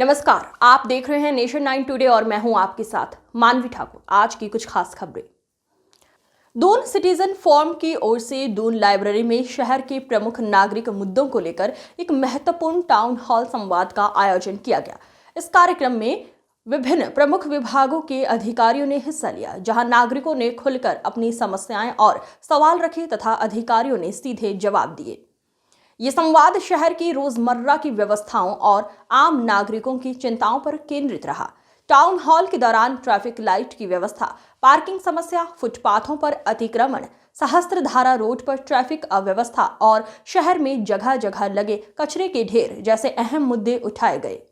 नमस्कार, आप देख रहे हैं नेशन 9 टुडे और मैं हूं आपके साथ मानवी ठाकुर। आज की कुछ खास खबरें। दून सिटीजन फोरम की ओर से दून लाइब्रेरी में शहर के प्रमुख नागरिक मुद्दों को लेकर एक महत्वपूर्ण टाउन हॉल संवाद का आयोजन किया गया। इस कार्यक्रम में विभिन्न प्रमुख विभागों के अधिकारियों ने हिस्सा लिया, जहां नागरिकों ने खुलकर अपनी समस्याएं और सवाल रखे तथा अधिकारियों ने सीधे जवाब दिए। ये संवाद शहर की रोजमर्रा की व्यवस्थाओं और आम नागरिकों की चिंताओं पर केंद्रित रहा। टाउन हॉल के दौरान ट्रैफिक लाइट की व्यवस्था, पार्किंग समस्या, फुटपाथों पर अतिक्रमण, सहस्त्रधारा रोड पर ट्रैफिक अव्यवस्था और शहर में जगह जगह लगे कचरे के ढेर जैसे अहम मुद्दे उठाए गए।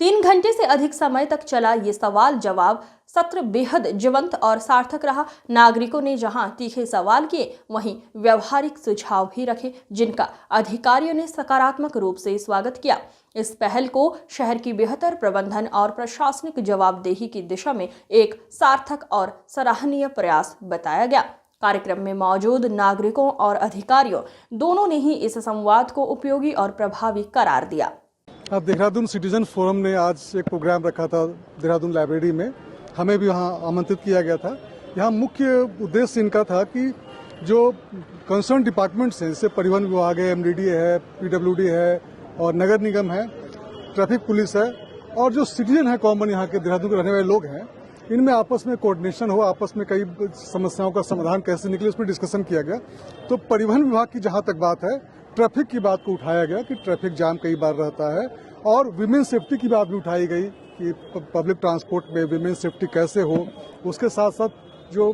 3 घंटे से अधिक समय तक चला ये सवाल जवाब सत्र बेहद जीवंत और सार्थक रहा। नागरिकों ने जहां तीखे सवाल किए, वहीं व्यवहारिक सुझाव भी रखे, जिनका अधिकारियों ने सकारात्मक रूप से स्वागत किया। इस पहल को शहर की बेहतर प्रबंधन और प्रशासनिक जवाबदेही की दिशा में एक सार्थक और सराहनीय प्रयास बताया गया। कार्यक्रम में मौजूद नागरिकों और अधिकारियों दोनों ने ही इस संवाद को उपयोगी और प्रभावी करार दिया। अब देहरादून सिटीजन फोरम ने आज एक प्रोग्राम रखा था देहरादून लाइब्रेरी में, हमें भी वहाँ आमंत्रित किया गया था। यहाँ मुख्य उद्देश्य इनका था कि जो कंसर्न डिपार्टमेंट्स हैं, जैसे परिवहन विभाग है, एमडीडी है, पीडब्ल्यूडी है और नगर निगम है, ट्रैफिक पुलिस है और जो सिटीजन है कॉमन यहाँ के देहरादून के रहने वाले लोग हैं, इनमें आपस में कोऑर्डिनेशन हो, आपस में कई समस्याओं का समाधान कैसे निकले, उसमें डिस्कशन किया गया। तो परिवहन विभाग की जहाँ तक बात है, ट्रैफिक की बात को उठाया गया कि ट्रैफिक जाम कई बार रहता है और विमेन सेफ्टी की बात भी उठाई गई कि पब्लिक ट्रांसपोर्ट में विमेन सेफ्टी कैसे हो। उसके साथ साथ जो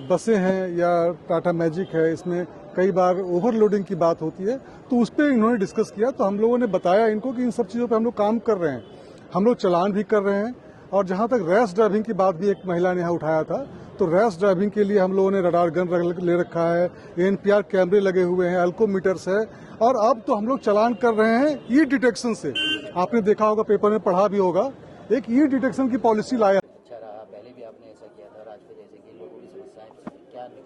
बसें हैं या टाटा मैजिक है, इसमें कई बार ओवरलोडिंग की बात होती है, तो उस पर इन्होंने डिस्कस किया। तो हम लोगों ने बताया इनको कि इन सब चीज़ों पर हम लोग काम कर रहे हैं, हम लोग चलान भी कर रहे हैं। और जहाँ तक रैश ड्राइविंग की बात भी एक महिला ने यहाँ उठाया था, तो रैश ड्राइविंग के लिए हम लोगों ने रडार गन ले रखा है, एनपीआर कैमरे लगे हुए हैं, अल्कोमीटर्स है और अब तो हम लोग चलान कर रहे हैं ई डिटेक्शन से। आपने देखा होगा, पेपर में पढ़ा भी होगा, एक ई डिटेक्शन की पॉलिसी लाया। अच्छा रहा, पहले भी आपने ऐसा किया था और आज फिर ऐसे कि लोगों की समस्याएं क्या निकली?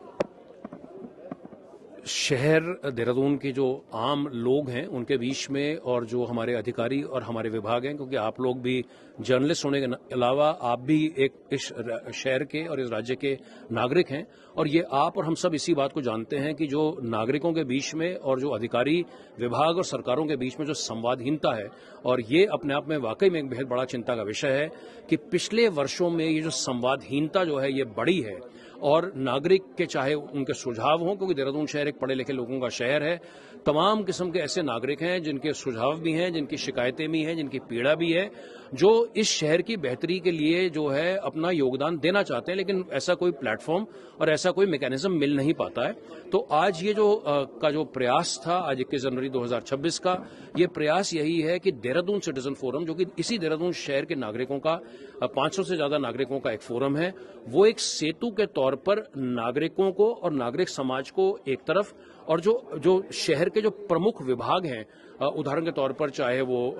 शहर देहरादून के जो आम लोग हैं उनके बीच में और जो हमारे अधिकारी और हमारे विभाग हैं, क्योंकि आप लोग भी जर्नलिस्ट होने के अलावा आप भी एक इस शहर के और इस राज्य के नागरिक हैं और ये आप और हम सब इसी बात को जानते हैं कि जो नागरिकों के बीच में और जो अधिकारी विभाग और सरकारों के बीच में जो संवादहीनता है, और ये अपने आप में वाकई में एक बेहद बड़ा चिंता का विषय है कि पिछले वर्षों में ये जो संवादहीनता जो है ये बढ़ी है और नागरिक के चाहे उनके सुझाव हों, क्योंकि देहरादून शहर एक पढ़े लिखे लोगों का शहर है, तमाम किस्म के ऐसे नागरिक हैं जिनके सुझाव भी हैं, जिनकी शिकायतें भी हैं, जिनकी पीड़ा भी है, जो इस शहर की बेहतरी के लिए जो है अपना योगदान देना चाहते हैं, लेकिन ऐसा कोई प्लेटफॉर्म और ऐसा कोई मैकेनिज्म मिल नहीं पाता है। तो आज ये जो प्रयास था, आज 21 जनवरी 2026 का ये प्रयास यही है कि देहरादून सिटीजन फोरम, जो कि इसी देहरादून शहर के नागरिकों का 500 से ज्यादा नागरिकों का एक फोरम है, वो एक सेतु के तौर पर नागरिकों को और नागरिक समाज को एक तरफ और जो शहर के जो प्रमुख विभाग हैं, उदाहरण के तौर पर चाहे वो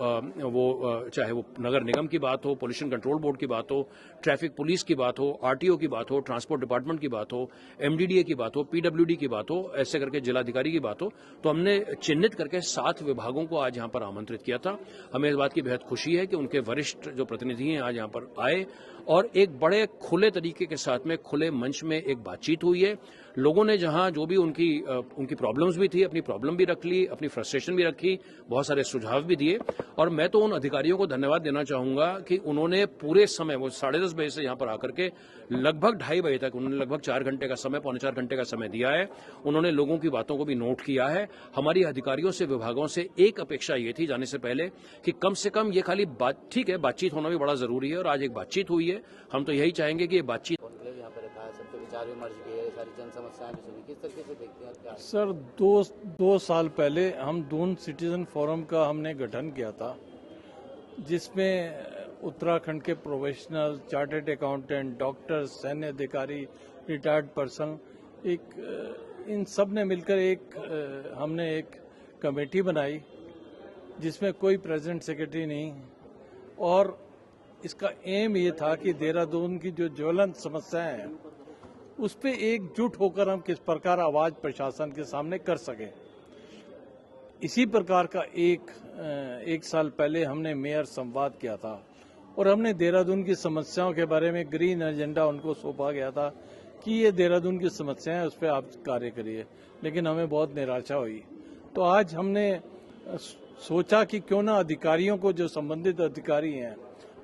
नगर निगम की बात हो, पोल्यूशन कंट्रोल बोर्ड की बात हो, ट्रैफिक पुलिस की बात हो, आरटीओ की बात हो, ट्रांसपोर्ट डिपार्टमेंट की बात हो, एमडीडीए की बात हो, पीडब्ल्यूडी की बात हो, ऐसे करके जिलाधिकारी की बात हो, तो हमने चिन्हित करके 7 विभागों को आज यहाँ पर आमंत्रित किया था। हमें इस बात की बेहद खुशी है कि उनके वरिष्ठ जो प्रतिनिधि हैं आज यहाँ पर आए और एक बड़े खुले तरीके के साथ में खुले मंच में एक बातचीत हुई है। लोगों ने जहां जो भी उनकी प्रॉब्लम्स भी थी, अपनी प्रॉब्लम भी रख ली, अपनी फ्रस्ट्रेशन भी रखी, बहुत सारे सुझाव भी दिए और मैं तो उन अधिकारियों को धन्यवाद देना चाहूंगा कि उन्होंने पूरे समय, वो 10:30 बजे से यहाँ पर आकर के लगभग 2:30 बजे तक उन्होंने लगभग 4 घंटे का समय, पौने 4 घंटे का समय दिया है। उन्होंने लोगों की बातों को भी नोट किया है। हमारी अधिकारियों से, विभागों से एक अपेक्षा ये थी जाने से पहले कि कम से कम ये खाली बात, ठीक है बातचीत होना भी बड़ा जरूरी है और आज एक बातचीत हुई है। हम तो यही चाहेंगे कि ये बातचीत यहाँ पर रखा है, सबके विचार विमर्श किए, सारी जन समस्याएं भी सुनी, किस तरीके से देखते हैं क्या? सर, दो साल पहले हम दून सिटीजन फोरम का हमने गठन किया था, जिसमें उत्तराखंड के प्रोफेशनल, चार्टर्ड अकाउंटेंट, डॉक्टर, सैन्य अधिकारी, रिटायर्ड पर्सन, इन सब ने मिलकर हमने एक कमेटी बनाई जिसमें कोई प्रेसिडेंट सेक्रेटरी नहीं, और इसका एम ये था कि देहरादून की जो ज्वलंत समस्याएं हैं उस पर एकजुट होकर हम किस प्रकार आवाज प्रशासन के सामने कर सकें। इसी प्रकार का एक साल पहले हमने मेयर संवाद किया था और हमने देहरादून की समस्याओं के बारे में ग्रीन एजेंडा उनको सौंपा गया था कि ये देहरादून की समस्याएं हैं, उस पर आप कार्य करिए, लेकिन हमें बहुत निराशा हुई। तो आज हमने सोचा कि क्यों ना अधिकारियों को, जो संबंधित अधिकारी हैं,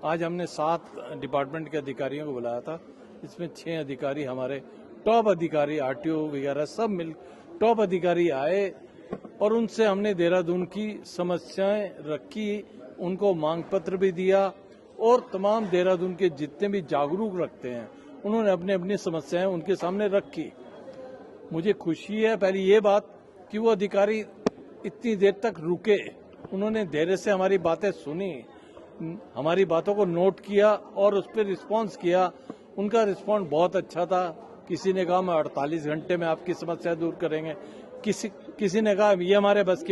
आज हमने 7 डिपार्टमेंट के अधिकारियों को बुलाया था। इसमें 6 अधिकारी हमारे टॉप अधिकारी, आरटीओ वगैरह सब मिल टॉप अधिकारी आए और उनसे हमने देहरादून की समस्याएं रखी, उनको मांग पत्र भी दिया और तमाम देहरादून के जितने भी जागरूक रखते हैं उन्होंने अपनी अपनी समस्याएं उनके सामने रखी। मुझे खुशी है पहली ये बात कि वो अधिकारी इतनी देर तक रुके, उन्होंने धैर्य से हमारी बातें सुनी, हमारी बातों को नोट किया और उस पर रिस्पॉन्स किया। उनका रिस्पॉन्स बहुत अच्छा था। किसी ने कहा मैं 48 घंटे में आपकी समस्या दूर करेंगे, किसी ने कहा ये हमारे बस की